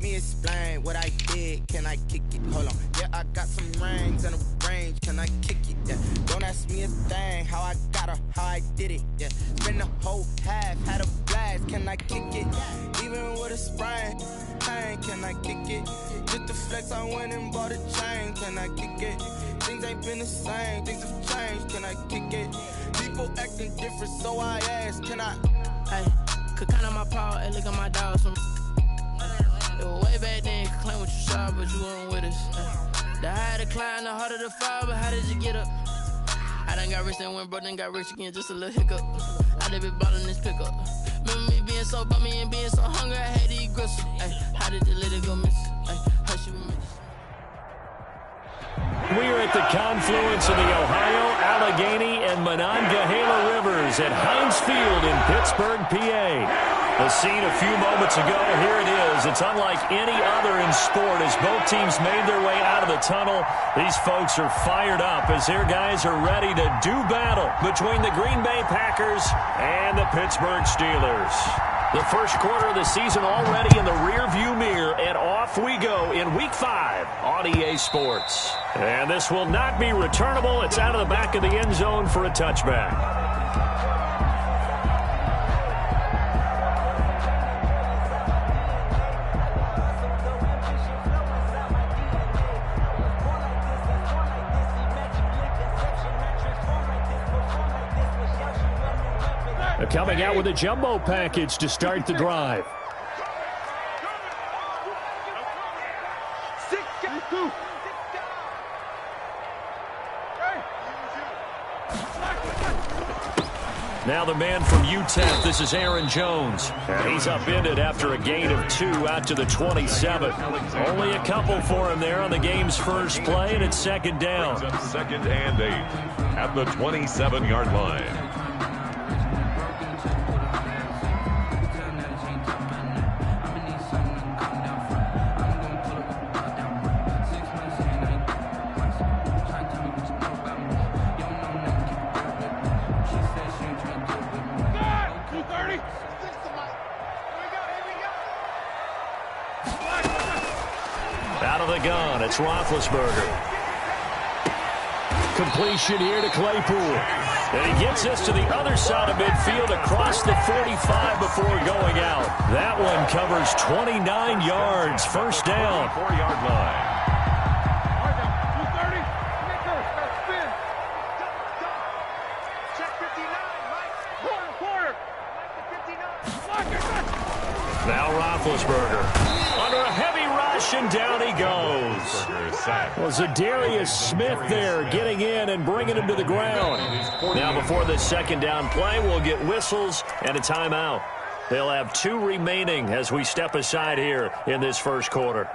me explain what I did. Can I kick it? Hold on. Yeah, I got some rings and a range. Can I kick it? Yeah. Don't ask me a thing. How I got her, how I did it. Yeah. Spend the whole half, had a blast. Can I kick it? Even with a sprain. Can I kick it? Just the flex, I went and bought a chain. Can I kick it? Things ain't been the same. Things have changed. Can I kick it? People acting different, so I ask. Can I? Hey, could count on my power. Hey, look at my dogs. It was way back then. Could claim what you saw, but you weren't with us. The higher the climb, the harder the fall. But how did you get up? I done got rich and went broke, then got rich again. Just a little hiccup. I done been ballin' this pickup. Remember me being so bummy and being so hungry, I had to eat gristle. Ay, how did the lady go miss? Ay, how she was miss? We are at the confluence of the Ohio, Allegheny, and Monongahela Rivers at Heinz Field in Pittsburgh, PA. The scene a few moments ago, here it is. It's unlike any other in sport as both teams made their way out of the tunnel. These folks are fired up as their guys are ready to do battle between the Green Bay Packers and the Pittsburgh Steelers. The first quarter of the season already in the rearview mirror, and off we go in Week 5 on EA Sports. And this will not be returnable. It's out of the back of the end zone for a touchback. Coming out with a jumbo package to start the drive. Now the man from UTEP, this is Aaron Jones. And he's upended after a gain of 2 out to the 27. Only a couple for him there on the game's first play, and it's second down. Second and 8 at the 27-yard line. Out of the gun, it's Roethlisberger. Completion here to Claypool. And he gets us to the other side of midfield across the 45 before going out. That one covers 29 yards, first down. 4-yard line. Now Roethlisberger under a heavy rush, and down he goes. Well, Zadarius Smith there getting in and bringing him to the ground. Now before this second down play, we'll get whistles and a timeout. They'll have 2 remaining as we step aside here in this first quarter.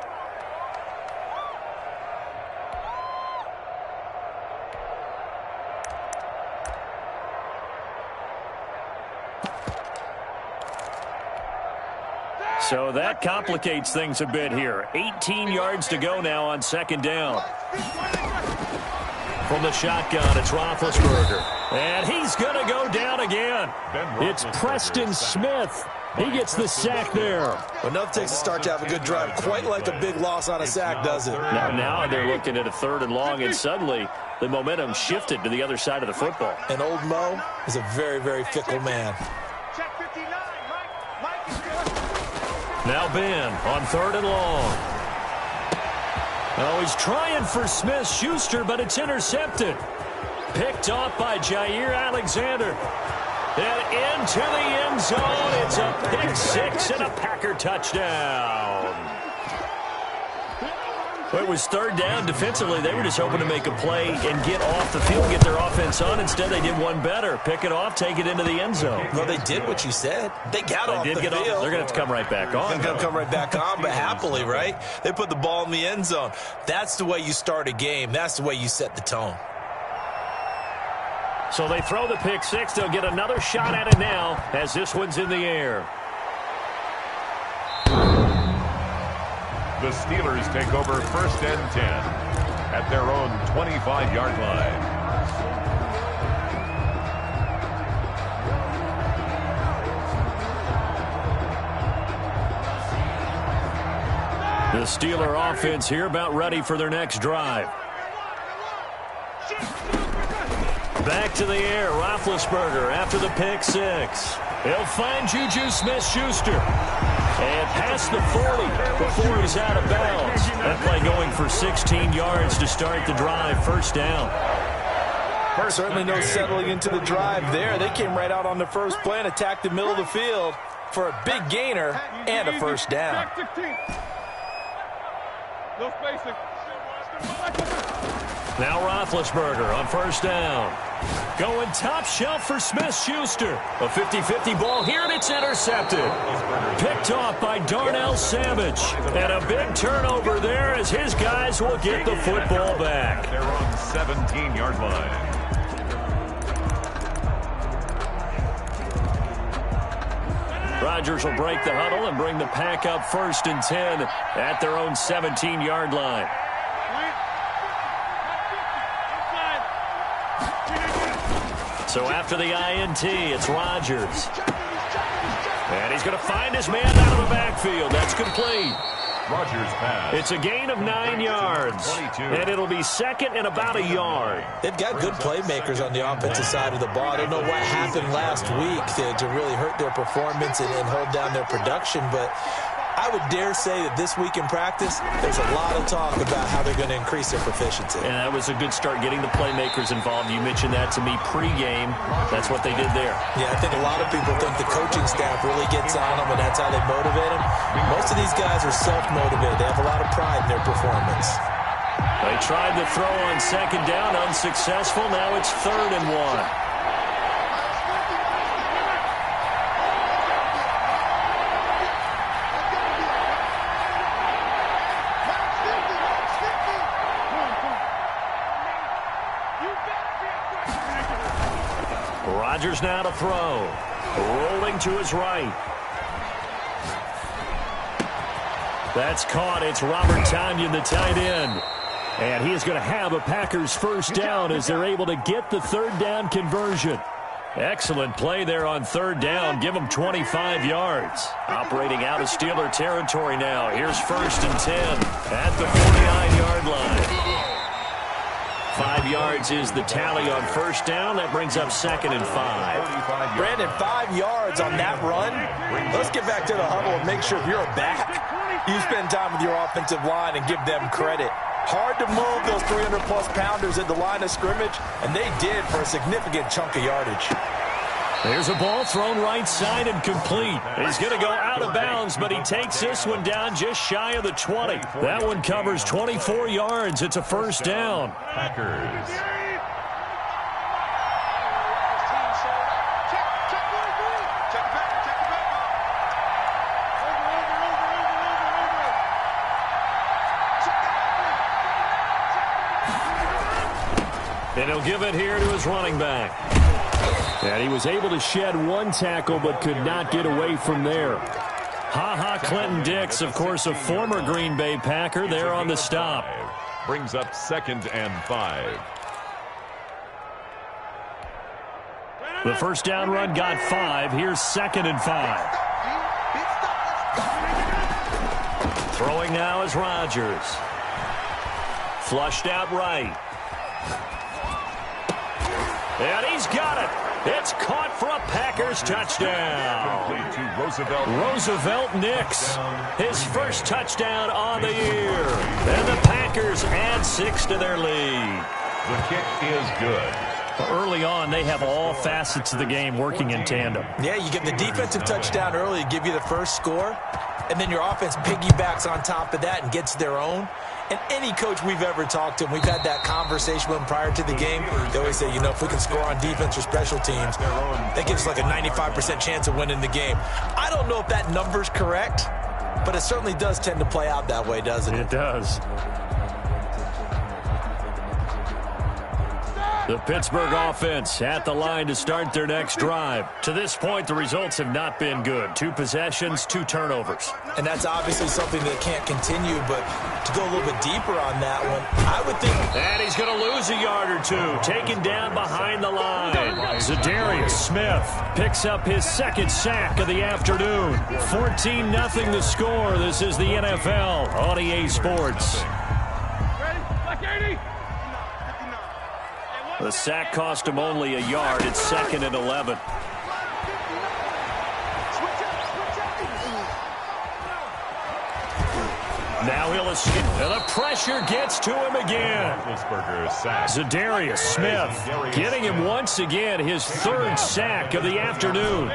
So that complicates things a bit here. 18 yards to go now on second down. From the shotgun, it's Roethlisberger. And he's going to go down again. It's Preston Smith. He gets the sack there. Enough takes to start to have a good drive. Quite like a big loss on a sack, does it? Now they're looking at a 3rd and long, and suddenly the momentum shifted to the other side of the football. And old Mo is a very, very fickle man. Now Ben on 3rd and long. Oh, he's trying for Smith-Schuster, but it's intercepted. Picked off by Jair Alexander. And into the end zone. It's a pick 6 and a Packer touchdown. Well, it was 3rd down. Defensively, they were just hoping to make a play and get off the field, get their offense on. Instead, they did one better. Pick it off, take it into the end zone. Well, they did what you said. They got off the field. They're going to have to come right back on. They're going to come right back on, but happily, right? They put the ball in the end zone. That's the way you start a game. That's the way you set the tone. So they throw the pick 6. They'll get another shot at it now as this one's in the air. The Steelers take over 1st and 10 at their own 25-yard line. The Steeler offense here about ready for their next drive. Back to the air, Roethlisberger after the pick six. He'll find Juju Smith-Schuster. And past the 40 before he's out of bounds. That play going for 16 yards to start the drive. First down. Certainly no settling into the drive there. They came right out on the first play and attacked the middle of the field for a big gainer and a first down. Now Roethlisberger on first down. Going top shelf for Smith-Schuster. A 50-50 ball here, and it's intercepted. Picked off by Darnell Savage. And a big turnover there as his guys will get the football back. They're on 17-yard line. Rodgers will break the huddle and bring the pack up 1st and 10 at their own 17-yard line. So after the INT, it's Rodgers. And he's going to find his man out of the backfield. That's complete. Rodgers pass. It's a gain of 9 yards. 22. And it'll be second and about a yard. They've got good playmakers on the offensive side of the ball. I don't know what happened last week to really hurt their performance and hold down their production, but I would dare say that this week in practice, there's a lot of talk about how they're going to increase their proficiency. And that was a good start getting the playmakers involved. You mentioned that to me pregame. That's what they did there. Yeah, I think a lot of people think the coaching staff really gets on them, and that's how they motivate them. Most of these guys are self-motivated. They have a lot of pride in their performance. They tried to throw on second down, unsuccessful. Now it's 3rd and 1. Rodgers now to throw. Rolling to his right. That's caught. It's Robert Tonyan, the tight end. And he is going to have a Packers first down as they're able to get the 3rd down conversion. Excellent play there on 3rd down. Give them 25 yards. Operating out of Steeler territory now. Here's 1st and 10 at the 49-yard line. 5 yards is the tally on first down. That brings up 2nd and 5. Brandon, 5 yards on that run. Let's get back to the huddle and make sure if you're a back, you spend time with your offensive line and give them credit. Hard to move those 300-plus pounders at the line of scrimmage, and they did for a significant chunk of yardage. There's a ball thrown right side and complete. He's going to go out of bounds, but he takes this one down just shy of the 20. That one covers 24 yards. It's a first down. Packers. And he'll give it here to his running back. And he was able to shed one tackle but could not get away from there. Clinton Dix, of course, a former Green Bay Packer, there on the stop. Brings up 2nd and 5. The first down run got 5. Here's 2nd and 5. Throwing now is Rodgers. Flushed out right. And he's got it. It's caught for a Packers touchdown. Complete to Roosevelt. Roosevelt Nix, his first touchdown on the year. And the Packers add 6 to their lead. The kick is good. Early on, they have all facets of the game working in tandem. Yeah, you get the defensive touchdown early to give you the first score, and then your offense piggybacks on top of that and gets their own. And any coach we've ever talked to, and we've had that conversation with them prior to the game, they always say, you know, if we can score on defense or special teams, that gives us like a 95% chance of winning the game. I don't know if that number's correct, but it certainly does tend to play out that way, doesn't it? It does. The Pittsburgh offense at the line to start their next drive. To this point, the results have not been good. 2 possessions, 2 turnovers. And that's obviously something that can't continue, but to go a little bit deeper on that one, I would think... And he's going to lose a yard or 2, taken down behind the line. Za'Darius Smith picks up his 2nd sack of the afternoon. 14-0 the score. This is the NFL on EA Sports. The sack cost him only a yard. It's 2nd and 11. Now he'll escape. And the pressure gets to him again. Za'Darius Smith getting him once again his 3rd sack of the afternoon.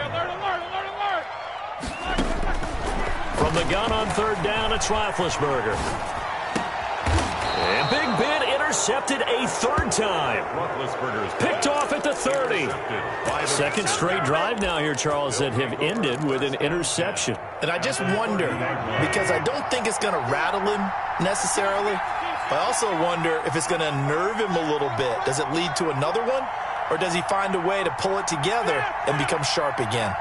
From the gun on 3rd down, it's Roethlisberger. And Big Ben intercepted a 3rd time. Picked off at the 30. 2nd straight drive now here, Charles, that have ended with an interception. And I just wonder, because I don't think it's going to rattle him necessarily, but I also wonder if it's going to nerve him a little bit. Does it lead to another one? Or does he find a way to pull it together and become sharp again?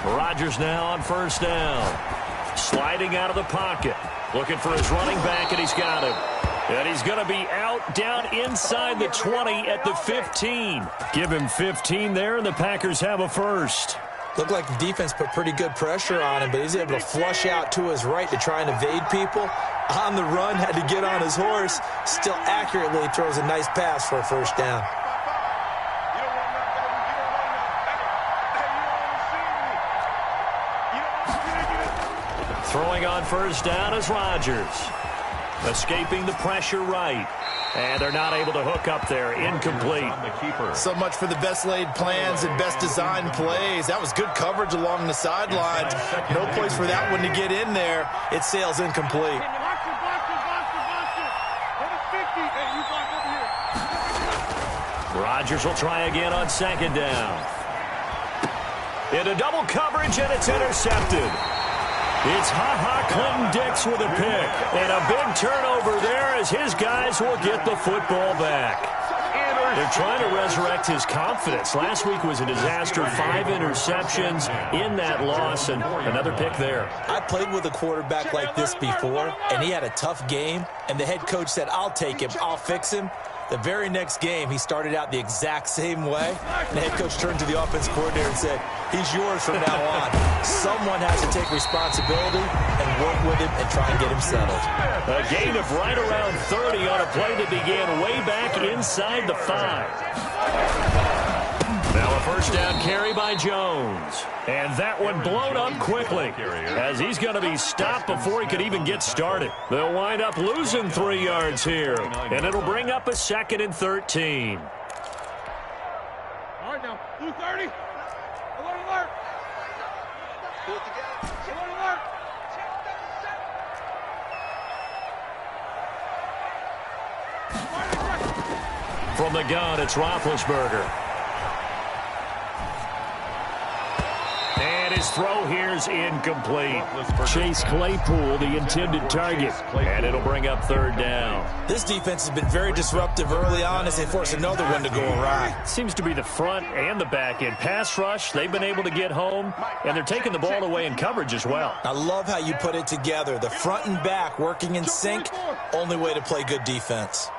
Rodgers now on 1st down. Sliding out of the pocket. Looking for his running back, and he's got him. And he's going to be out down inside the 20 at the 15. Give him 15 there, and the Packers have a 1st. Looked like the defense put pretty good pressure on him, but he's able to flush out to his right to try and evade people. On the run, had to get on his horse. Still accurately throws a nice pass for a 1st down. Throwing on 1st down is Rodgers. Escaping the pressure right. And they're not able to hook up there. Incomplete. So much for the best laid plans and best designed plays. That was good coverage along the sidelines. No place for that one to get in there. It sails incomplete. Rodgers will try again on 2nd down. Into double coverage, and it's intercepted. It's Ha-Ha Clinton-Dix with a pick. And a big turnover there as his guys will get the football back. They're trying to resurrect his confidence. Last week was a disaster. 5 interceptions in that loss, and another pick there. I played with a quarterback like this before, and he had a tough game, and the head coach said, I'll take him, I'll fix him. The very next game, he started out the exact same way. And the head coach turned to the offense coordinator and said, he's yours from now on. Someone has to take responsibility and work with him and try and get him settled. A gain of right around 30 on a play that began way back inside the 5. Now a 1st down carry by Jones. And that one blown up quickly as he's going to be stopped before he could even get started. They'll wind up losing 3 yards here. And it'll bring up a 2nd and 13. All right, now, 230. Alert, alert. Pull it together. Alert, alert. From the gun, it's Roethlisberger. And his throw here's incomplete. Chase Claypool, the intended target. And it'll bring up 3rd down. This defense has been very disruptive early on as they force another one to go awry. Seems to be the front and the back end. Pass rush, they've been able to get home, and they're taking the ball away in coverage as well. I love how you put it together. The front and back working in sync, only way to play good defense.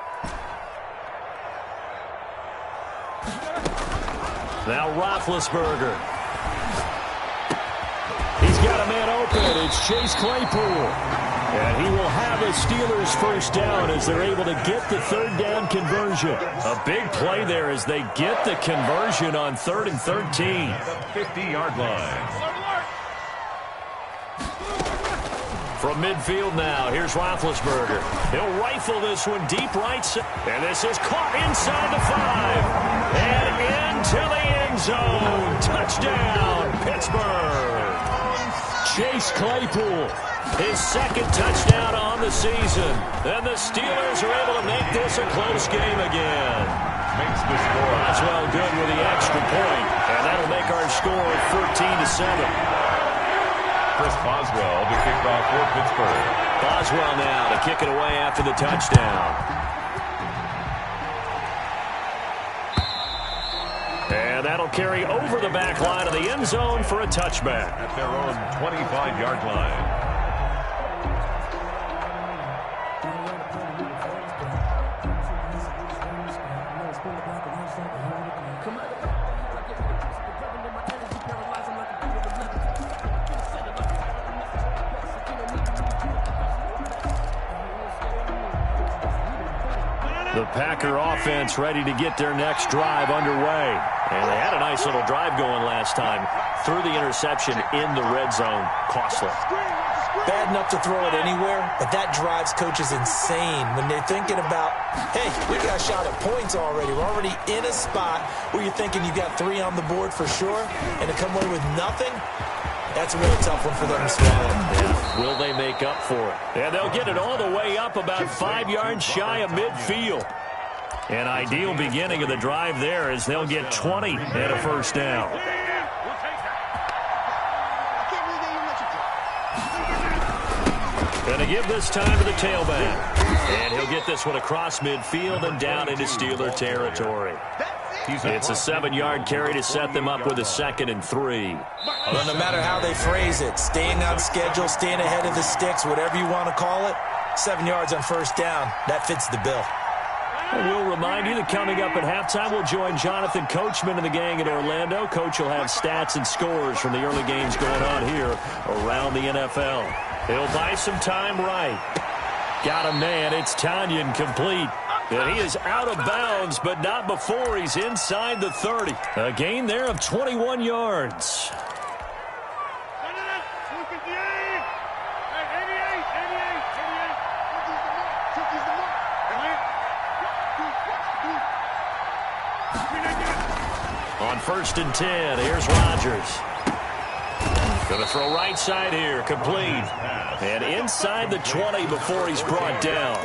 Now Roethlisberger. He's got a man open. It's Chase Claypool. And he will have a Steelers 1st down as they're able to get the 3rd down conversion. A big play there as they get the conversion on 3rd and 13. 50-yard line. From midfield now, here's Roethlisberger. He'll rifle this one deep right side. And this is caught inside the 5. And into the end zone. Touchdown, Pittsburgh. Chase Claypool, his 2nd touchdown on the season. And the Steelers are able to make this a close game again. Makes the score. Boswell good with the extra point. And that'll make our score 14-7. Chris Boswell to kick off for Pittsburgh. Boswell now to kick it away after the touchdown. That'll carry over the back line of the end zone for a touchback. At their own 25-yard line. The Packer offense ready to get their next drive underway. And they had a nice little drive going last time. Threw the interception in the red zone. Costly. Bad enough to throw it anywhere, but that drives coaches insane when they're thinking about, hey, we got a shot at points already. We're already in a spot where you're thinking you got 3 on the board for sure, and to come away with nothing, that's a really tough one for them to swallow. Yeah. Will they make up for it? And they'll get it all the way up about 5 yards shy of midfield. An ideal beginning of the drive there as they'll get 20 and a first down. Going to give this time to the tailback. And he'll get this one across midfield and down into Steeler territory. It's a 7-yard carry to set them up with a 2nd and 3. Well, no matter how they phrase it, staying on schedule, staying ahead of the sticks, whatever you want to call it, 7 yards on first down, that fits the bill. And we'll remind you that coming up at halftime, we'll join Jonathan Coachman and the gang in Orlando. Coach will have stats and scores from the early games going on here around the NFL. He'll buy some time right. Got a man. It's Tanyan complete. And he is out of bounds, but not before he's inside the 30. A gain there of 21 yards. On 1st and 10, here's Rodgers. Going to throw right side here, complete. And inside the 20 before he's brought down.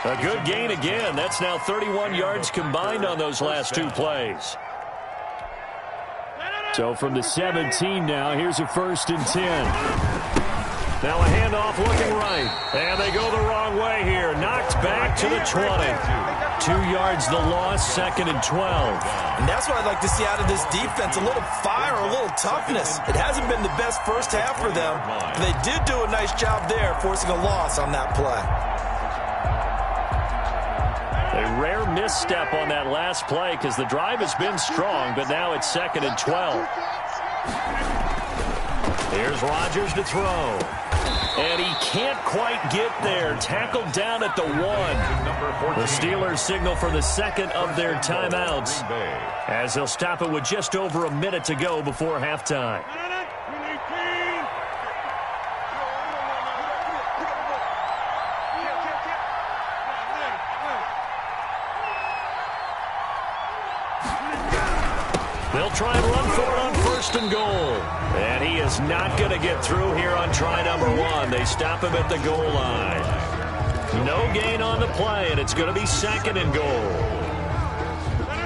A good gain again. That's now 31 yards combined on those last 2 plays. So from the 17 now, here's a 1st and 10. Now a handoff looking right. And they go the wrong way here. Knocked back to the 20. 2 yards the loss, 2nd and 12. And that's what I'd like to see out of this defense. A little fire, a little toughness. It hasn't been the best first half for them. But they did do a nice job there, forcing a loss on that play. A rare misstep on that last play because the drive has been strong, but now it's 2nd and 12. Here's Rodgers to throw. And he can't quite get there. Tackled down at the 1. The Steelers signal for the 2nd of their timeouts as they'll stop it with just over a minute to go before halftime. They'll try and run for it on 1st and goal. And he is not going to get through here on try number 1. They stop him at the goal line. No gain on the play, and it's going to be 2nd and goal.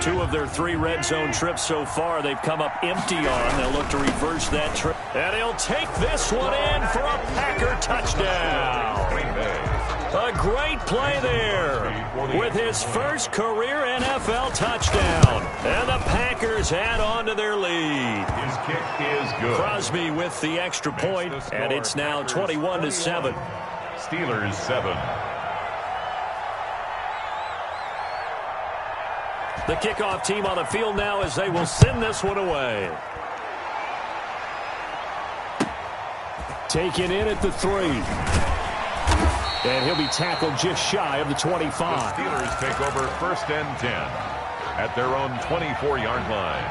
2 of their 3 red zone trips so far they've come up empty on. They'll look to reverse that trip. And he'll take this one in for a Packer touchdown. A great play there with his first career NFL touchdown. And the Packers add on to their lead. His kick is good. Crosby with the extra point, and it's now 21-7. Steelers 7. The kickoff team on the field now as they will send this one away. Taken in at the 3. And he'll be tackled just shy of the 25. The Steelers take over 1st and 10 at their own 24-yard line.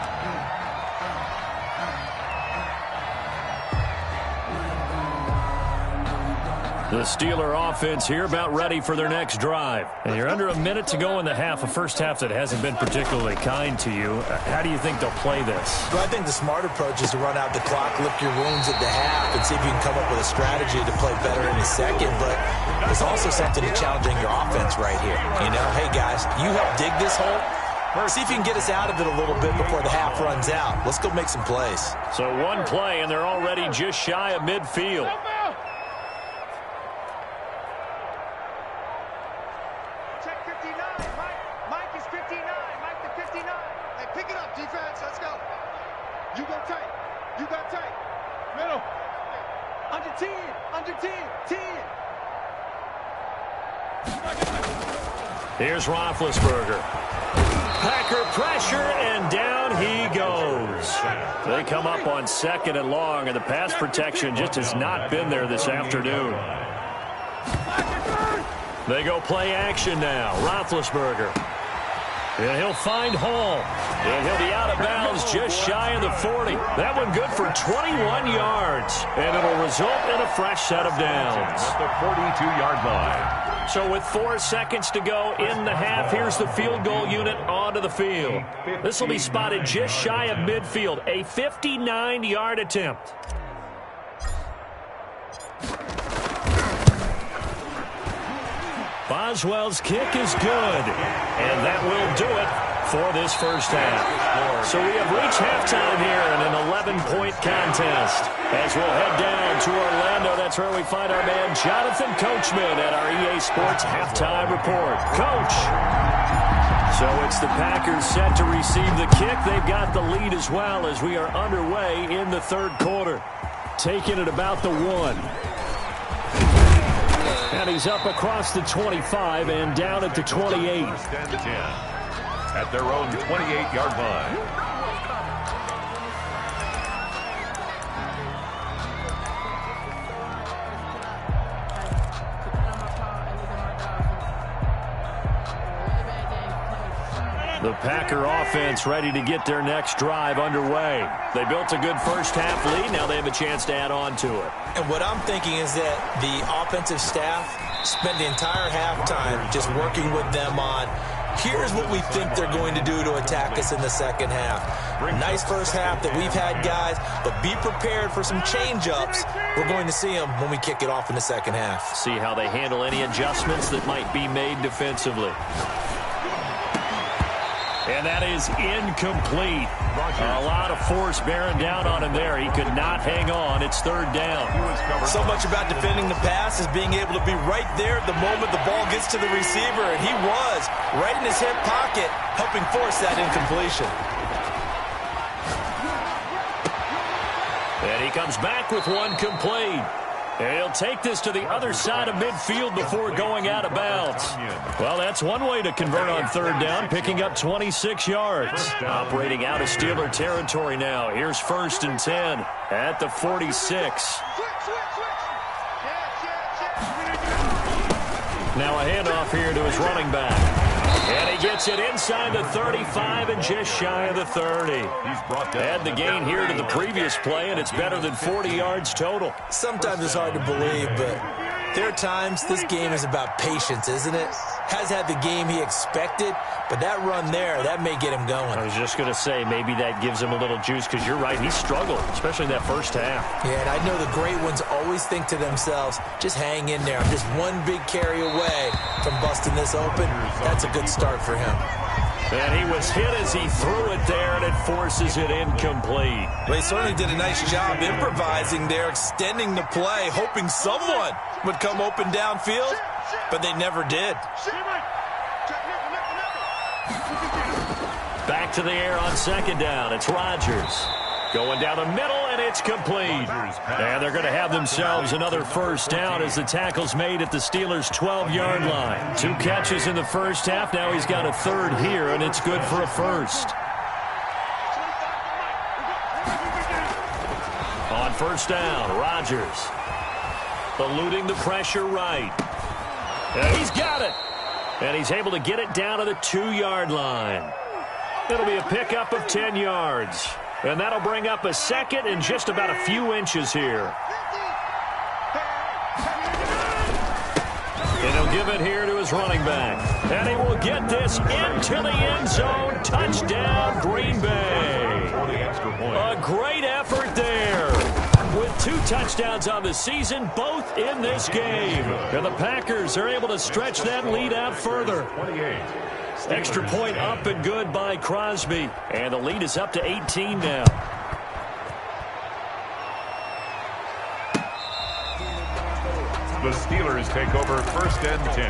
The Steeler offense here about ready for their next drive. And you're under a minute to go in the half, a first half that hasn't been particularly kind to you. How do you think they'll play this? Well, I think the smart approach is to run out the clock, lick your wounds at the half, and see if you can come up with a strategy to play better in the second. But there's also something to challenging your offense right here. You know, hey, guys, you help dig this hole. See if you can get us out of it a little bit before the half runs out. Let's go make some plays. So 1 play, and they're already just shy of midfield. Check 59. Mike is 59. Mike the 59. Hey, pick it up, defense. Let's go. You go tight. You got tight. Middle. Under 10. Under 10. 10. Here's Roethlisberger. Packer pressure, and down he goes. They come up on 2nd and long, and the pass protection just has not been there this afternoon. They go play action now. Roethlisberger. And he'll find Hall. And he'll be out of bounds just shy of the 40. That one good for 21 yards. And it'll result in a fresh set of downs. At the 42-yard line. So with 4 seconds to go in the half, here's the field goal unit onto the field. This will be spotted just shy of midfield. A 59-yard attempt. Boswell's kick is good. And that will do it for this first half. So we have reached halftime here in an 11-point contest. As we'll head down to Orlando, that's where we find our man Jonathan Coachman at our EA Sports Halftime Report. Coach. So it's the Packers set to receive the kick. They've got the lead as well as we are underway in the third quarter. Taking it about the 1. And he's up across the 25 and down at the 28. First and 10 at their own 28-yard line. The Packer offense ready to get their next drive underway. They built a good first half lead. Now they have a chance to add on to it. And what I'm thinking is that the offensive staff spent the entire halftime just working with them on, here's what we think they're going to do to attack us in the second half. Nice first half that we've had, guys, but be prepared for some change-ups. We're going to see them when we kick it off in the second half. See how they handle any adjustments that might be made defensively. And that is incomplete. A lot of force bearing down on him there. He could not hang on. It's third down. So much about defending the pass is being able to be right there at the moment the ball gets to the receiver. And he was right in his hip pocket, helping force that incompletion. And he comes back with one complete. And he'll take this to the other side of midfield before going out of bounds. Well, that's one way to convert on third down, picking up 26 yards. Operating out of Steeler territory now. Here's 1st and 10 at the 46. Now a handoff here to his running back. And he gets it inside the 35 and just shy of the 30. Add the gain here to the previous play, and it's better than 40 yards total. Sometimes it's hard to believe, but there are times this game is about patience, isn't it? Has had the game he expected, but that run there, that may get him going. I was just going to say, maybe that gives him a little juice, because you're right, he struggled, especially in that first half. Yeah, and I know the great ones always think to themselves, just hang in there. I'm just one big carry away from busting this open. That's a good start for him. And he was hit as he threw it there, and it forces it incomplete. Well, he certainly did a nice job improvising there, extending the play, hoping someone would come open downfield, but they never did. Back to the air on second down. It's Rodgers. Going down the middle, and it's complete. And they're going to have themselves another first down as the tackle's made at the Steelers' 12-yard line. 2 catches in the first half. Now he's got a third here, and it's good for a first. On first down, Rodgers. Eluding the pressure right. And he's got it. And he's able to get it down to the 2-yard line. It'll be a pickup of 10 yards. And that'll bring up a second and just about a few inches here. And he'll give it here to his running back. And he will get this into the end zone. Touchdown, Green Bay. A great effort there. With 2 touchdowns on the season, both in this game. And the Packers are able to stretch that lead out further. Extra point up and good by Crosby. And the lead is up to 18 now. The Steelers take over 1st and 10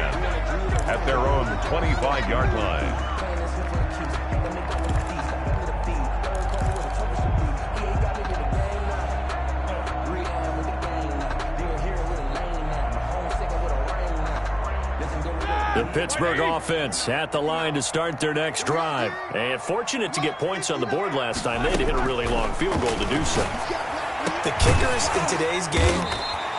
at their own 25-yard line. The Pittsburgh offense at the line to start their next drive. And fortunate to get points on the board last time. They had to hit a really long field goal to do so. The kickers in today's game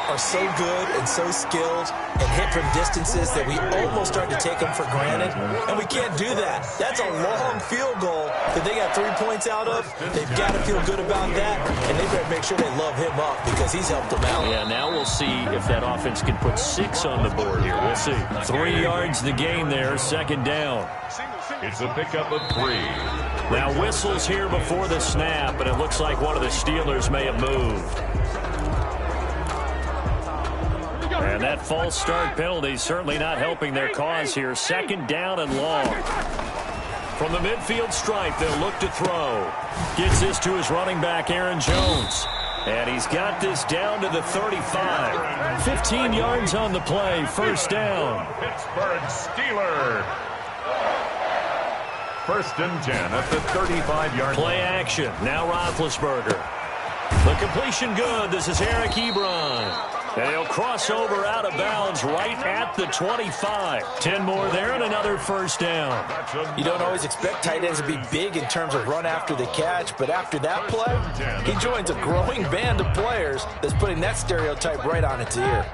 are so good and so skilled and hit from distances that we almost start to take them for granted, and we can't do that. That's a long field goal that they got 3 points out of. They've got to feel good about that, and they better make sure they love him up because he's helped them out. Yeah, now we'll see if that offense can put 6 on the board here. We'll see. 3 yards the game there, second down. It's a pickup of 3. Now whistles here before the snap, and it looks like one of the Steelers may have moved. And that false start penalty certainly not helping their cause here. Second down and long. From the midfield stripe, they'll look to throw. Gets this to his running back, Aaron Jones. And he's got this down to the 35. 15 yards on the play, first down. Pittsburgh Steelers. First and 10 at the 35-yard line. Play action. Now Roethlisberger. The completion good. This is Eric Ebron. And he'll cross over out of bounds right at the 25. 10 more there and another first down. You don't always expect tight ends to be big in terms of run after the catch, but after that play, he joins a growing band of players that's putting that stereotype right on its ear.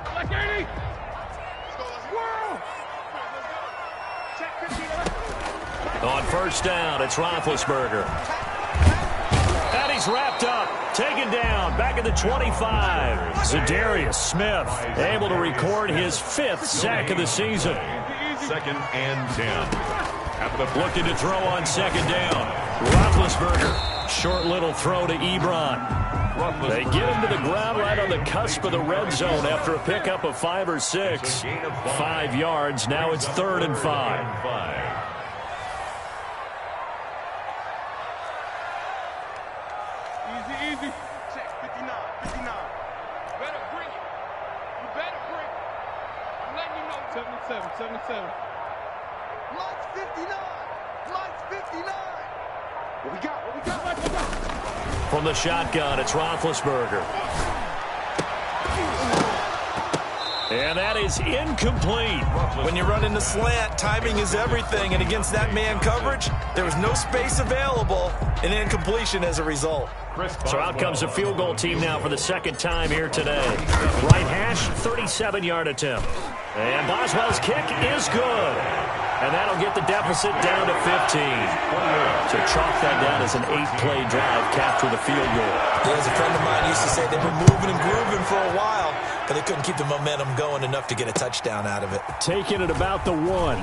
On first down, it's Roethlisberger. And he's wrapped up, taken down, back at the 25. Za'Darius Smith able to record his 5th sack of the season. Second and 10. Looking to throw on second down. Roethlisberger, short little throw to Ebron. They get him to the ground right on the cusp of the red zone after a pickup of 5 or 6. 5 yards, now it's 3rd and 5. Easy. Check, 59. Better bring it. You better bring it. I'm letting you know. 77. Mike's 59. What we got? From the shotgun, it's Roethlisberger. And that is incomplete. When you run in the slant, timing is everything, and against that man coverage, there was no space available, and incompletion as a result. So out comes a field goal team now for the second time here today. Right hash, 37-yard attempt. And Boswell's kick is good. And that'll get the deficit down to 15. So chalk that down as an 8-play drive, capture the field goal. Yeah, as a friend of mine used to say, they've been moving and grooving for a while, but they couldn't keep the momentum going enough to get a touchdown out of it. Taking it about the 1.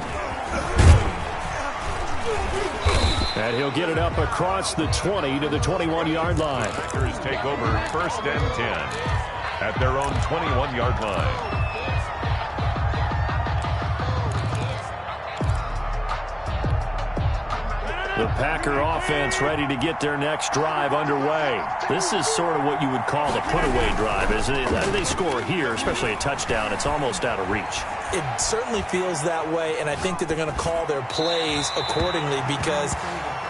And he'll get it up across the 20 to the 21-yard line. Packers take over first and 10 at their own 21-yard line. The Packer offense ready to get their next drive underway. This is sort of what you would call the put-away drive, isn't it? They score here, especially a touchdown, it's almost out of reach. It certainly feels that way, and I think that they're going to call their plays accordingly because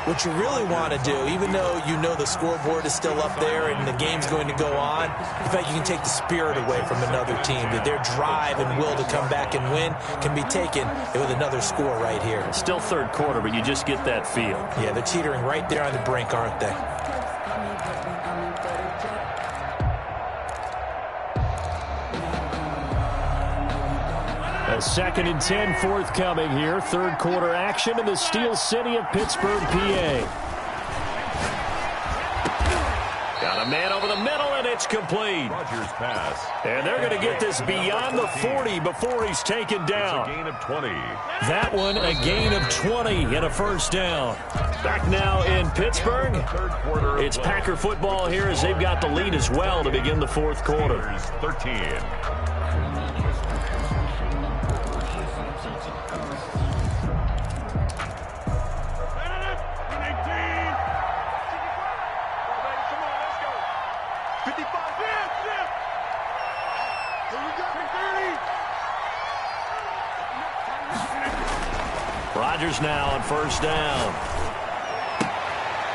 what you really want to do, even though you know the scoreboard is still up there and the game's going to go on, in fact, you can take the spirit away from another team. That their drive and will to come back and win can be taken with another score right here. Still third quarter, but you just get that feel. Yeah, they're teetering right there on the brink, aren't they? A 2nd and 10 forthcoming here. Third quarter action in the Steel City of Pittsburgh, PA. Got a man over the middle, and it's complete. Rodgers pass. And they're going to get this beyond the 40 before he's taken down. It's a gain of 20. That one, a gain of 20 and a first down. Back now in Pittsburgh. It's Packer football here as they've got the lead as well to begin the fourth quarter. 13. Rodgers now on first down.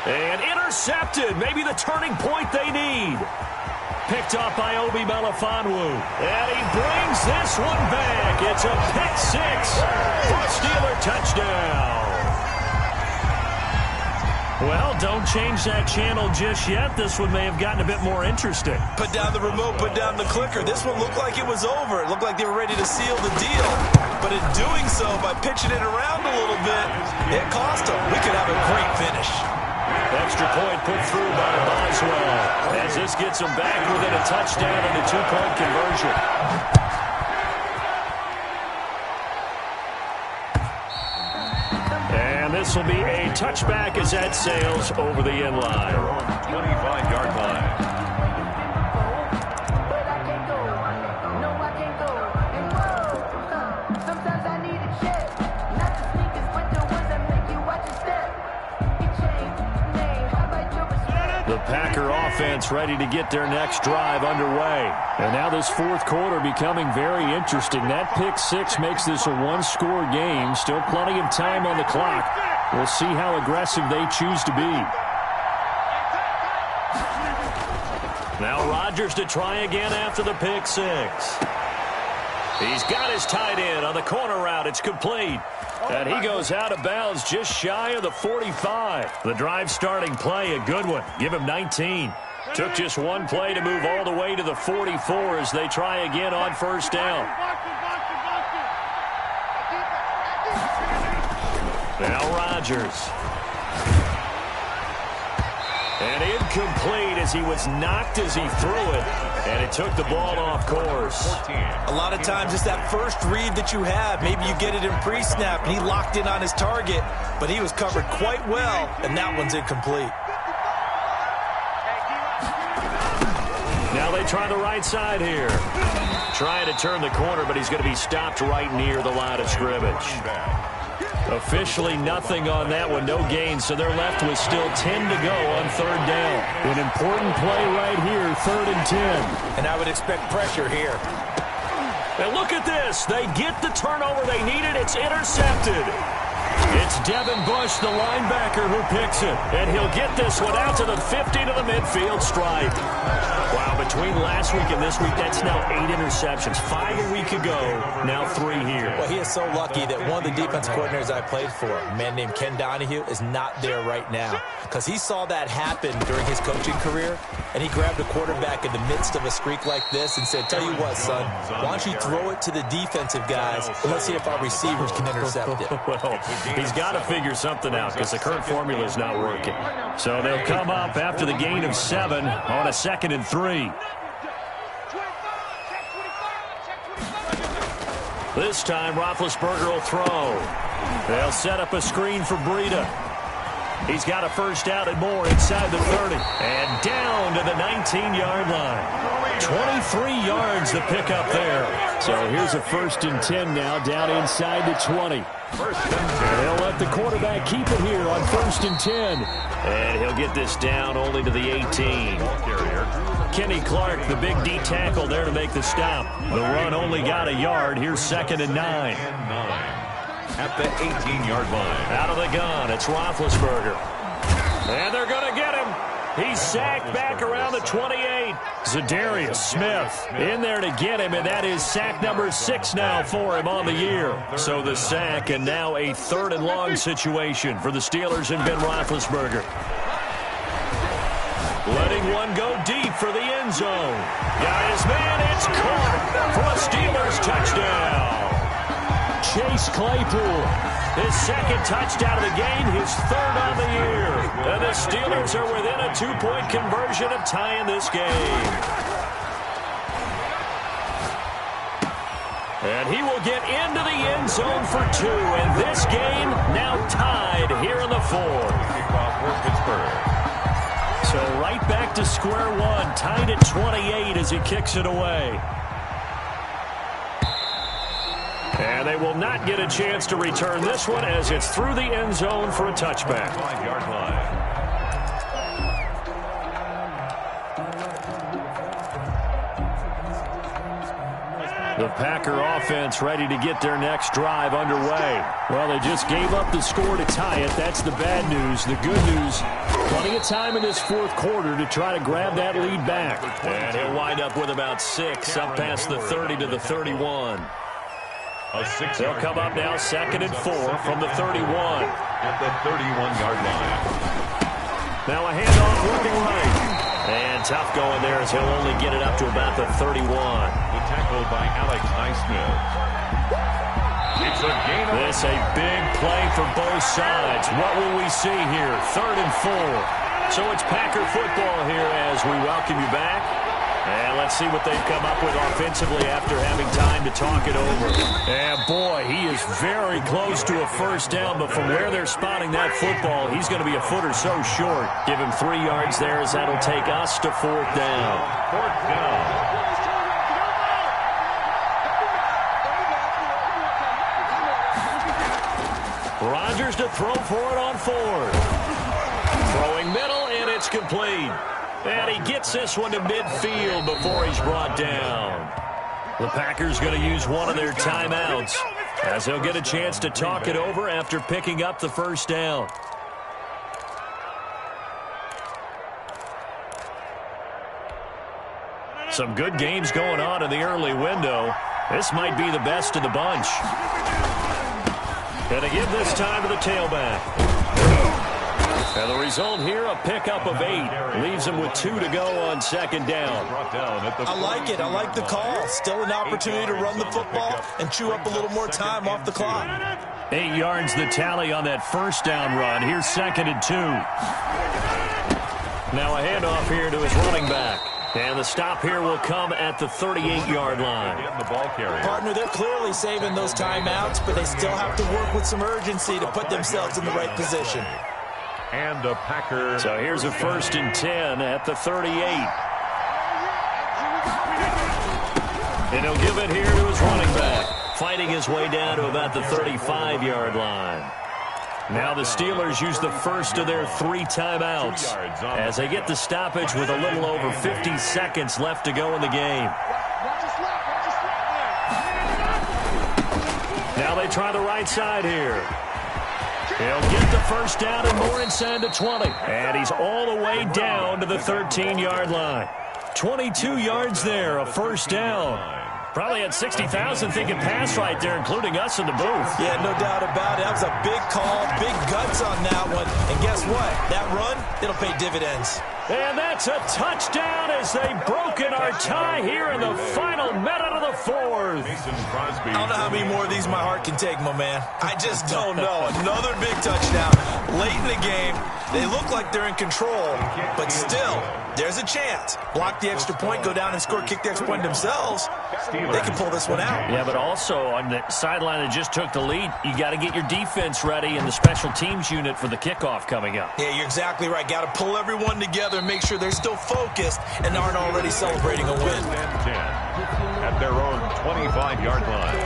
And intercepted. Maybe the turning point they need. picked off by Obi Melifonwu. And he brings this one back. It's a pick six for a Steeler touchdown. Well, don't change that channel just yet. This one may have gotten a bit more interesting. Put down the remote, put down the clicker. This one looked like it was over. It looked like they were ready to seal the deal. But in doing so, by pitching it around a little bit, it cost them. We could have a great finish. Extra point put through by Boswell. As this gets them back within a touchdown and a two-point conversion. And this will be a touchback as that sails over the end line. 25-yard line. The Packer offense ready to get their next drive underway. And now this fourth quarter becoming very interesting. That pick six makes this a one-score game. Still plenty of time on the clock. We'll see how aggressive they choose to be. Now Rodgers to try again after the pick six. He's got his tight end on the corner route. It's complete. And he goes out of bounds just shy of the 45. The drive starting play, a good one. Give him 19. Took just one play to move all the way to the 44 as they try again on first down. Now Rodgers. And incomplete as he was knocked as he threw it. And it took the ball off course. A lot of times it's that first read that you have. Maybe you get it in pre-snap and he locked in on his target. But he was covered quite well, and that one's incomplete. Now they try the right side here. Trying to turn the corner, but he's going to be stopped right near the line of scrimmage. Officially nothing on that one, no gain, so they're left with still 10 to go on third down. An important play right here, 3rd and 10. And I would expect pressure here. And look at this. They get the turnover they needed. It's intercepted. It's Devin Bush, the linebacker, who picks it. And he'll get this one out to the 50 to the midfield stripe. Wow, between last week and this week, that's now 8 interceptions. 5 a week ago, now 3 here. Well, he is so lucky that one of the defense coordinators I played for, a man named Ken Donahue, is not there right now. Because he saw that happen during his coaching career, and he grabbed a quarterback in the midst of a streak like this and said, tell you what, son, why don't you throw it to the defensive guys, and let's see if our receivers can intercept it. Well, he's got to figure something out because the current formula is not working. So they'll come up after the gain of 7 on a 2nd and 3. This time, Roethlisberger will throw. They'll set up a screen for Breida. He's got a first down and more inside the 30. And down to the 19-yard line. 23 yards the pickup there. So here's a 1st and 10 now, down inside the 20. And they'll let the quarterback keep it here on 1st and 10. And he'll get this down only to the 18. Kenny Clark, the big D tackle there to make the stop. The run only got a yard. Here's 2nd and 9. At the 18-yard line. Out of the gun, it's Roethlisberger. And they're going to get him. He's sacked back around the 28. Zadarius Smith in there to get him, and that is sack number 6 now for him on the year. So the sack, and now a 3rd and long situation for the Steelers and Ben Roethlisberger. Letting one go deep for the end zone. Got his man, it's caught for a Steelers touchdown. Chase Claypool, his 2nd touchdown of the game, his 3rd on the year. And the Steelers are within a 2-point conversion of tying this game. And he will get into the end zone for 2. And this game now tied here in the 4th. Kickoff for Pittsburgh. So right back to square one, tied at 28 as he kicks it away. And they will not get a chance to return this one as it's through the end zone for a touchback. 5-yard line. The Packer offense ready to get their next drive underway. Well, they just gave up the score to tie it. That's the bad news. The good news, Plenty of time in this fourth quarter to try to grab that lead back. And he'll wind up with about 6 up past the 30 to the 31. They'll come up now 2nd and 4 from the 31. At the 31-yard line. Now a handoff working right. And tough going there as he'll only get it up to about the 31. The tackle by Alex Highsmith. It's a gain. This a big play for both sides. What will we see here? 3rd and 4. So it's Packer football here as we welcome you back. And let's see what they've come up with offensively after having time to talk it over. And boy, he is very close to a first down, but from where they're spotting that football, he's going to be a foot or so short. Give him 3 yards there as that'll take us to 4th down. 4th down. Rodgers to throw for it on 4th. Throwing middle, and it's complete. And he gets this one to midfield before he's brought down. The Packers going to use one of their timeouts as they'll get a chance to talk it over after picking up the first down. Some good games going on in the early window. This might be the best of the bunch. And to give this time to the tailback. And the result here, a pickup of 8. Leaves him with 2 to go on 2nd down. I like it. I like the call. Still an opportunity to run the football and chew up a little more time off the clock. 8 yards the tally on that first down run. Here's 2nd and 2. Now a handoff here to his running back. And the stop here will come at the 38-yard line. Partner, they're clearly saving those timeouts, but they still have to work with some urgency to put themselves in the right position. And a Packer. So here's a 1st and 10 at the 38. And he'll give it here to his running back, fighting his way down to about the 35-yard line. Now the Steelers use the first of their 3 timeouts as they get the stoppage with a little over 50 seconds left to go in the game. Now they try the right side here. He'll get the first down and more inside the 20. And he's all the way down to the 13-yard line. 22 yards there, a first down. Probably had 60,000 thinking pass right there, including us in the booth. Yeah, no doubt about it. That was a big call, big guts on that one. And guess what? That run, it'll pay dividends. And that's a touchdown as they've broken our tie here in the final minute of the 4th. I don't know how many more of these my heart can take, my man. I just don't know. Another big touchdown late in the game. They look like they're in control, but still, there's a chance. Block the extra point, go down and score, kick the extra point themselves. They can pull this one out. Yeah, but also on the sideline that just took the lead, you got to get your defense ready and the special teams unit for the kickoff coming up. Yeah, you're exactly right. Got to pull everyone together and make sure they're still focused and aren't already celebrating a win. At their own 25-yard line.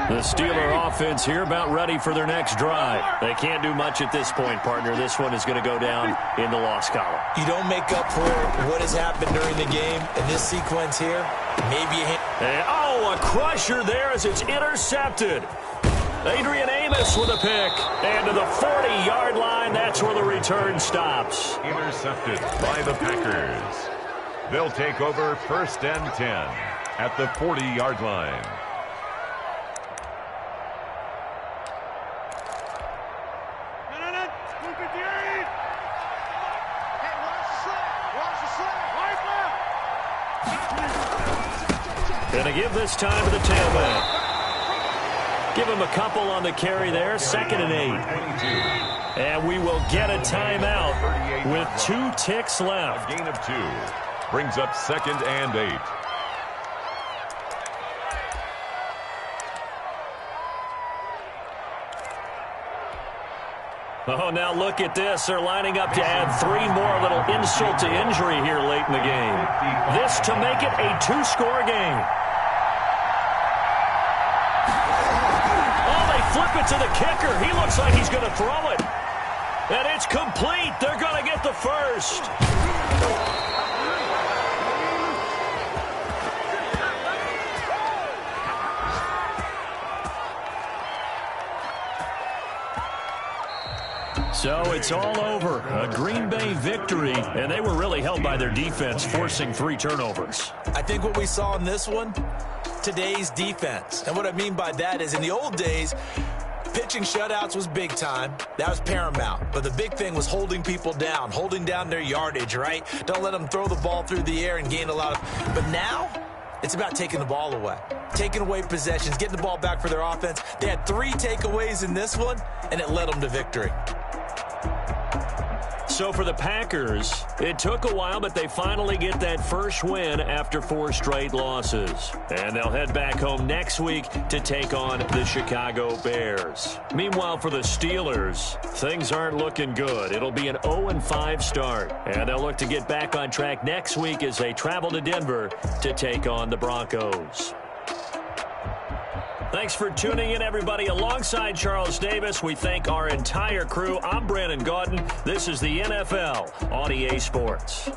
The Steeler offense here about ready for their next drive. They can't do much at this point, partner. This one is going to go down in the loss column. You don't make up for what has happened during the game in this sequence here. Maybe a crusher there as it's intercepted. Adrian Amos with a pick. And to the 40-yard line, that's where the return stops. Intercepted by the Packers. They'll take over 1st and 10 at the 40-yard line. Gonna give this time to the tailback. Give him a couple on the carry there. 2nd and 8. And we will get a timeout with 2 ticks left. A gain of 2 brings up 2nd and 8. Oh, now look at this. They're lining up to add 3 more, little insult to injury here late in the game. This to make it a 2-score game. Oh, they flip it to the kicker. He looks like he's going to throw it. And it's complete. They're going to get the first. So it's all over. A Green Bay victory, and they were really helped by their defense, forcing 3 turnovers. I think what we saw in this one, today's defense. And what I mean by that is in the old days, pitching shutouts was big time. That was paramount. But the big thing was holding people down, holding down their yardage, right? Don't let them throw the ball through the air and gain a lot of... But now, it's about taking the ball away. Taking away possessions, getting the ball back for their offense. They had 3 takeaways in this one, and it led them to victory. So for the Packers, it took a while, but they finally get that first win after 4 straight losses. And they'll head back home next week to take on the Chicago Bears. Meanwhile, for the Steelers, things aren't looking good. It'll be an 0-5 start. And they'll look to get back on track next week as they travel to Denver to take on the Broncos. Thanks for tuning in, everybody. Alongside Charles Davis, we thank our entire crew. I'm Brandon Gaudin. This is the NFL on EA Sports.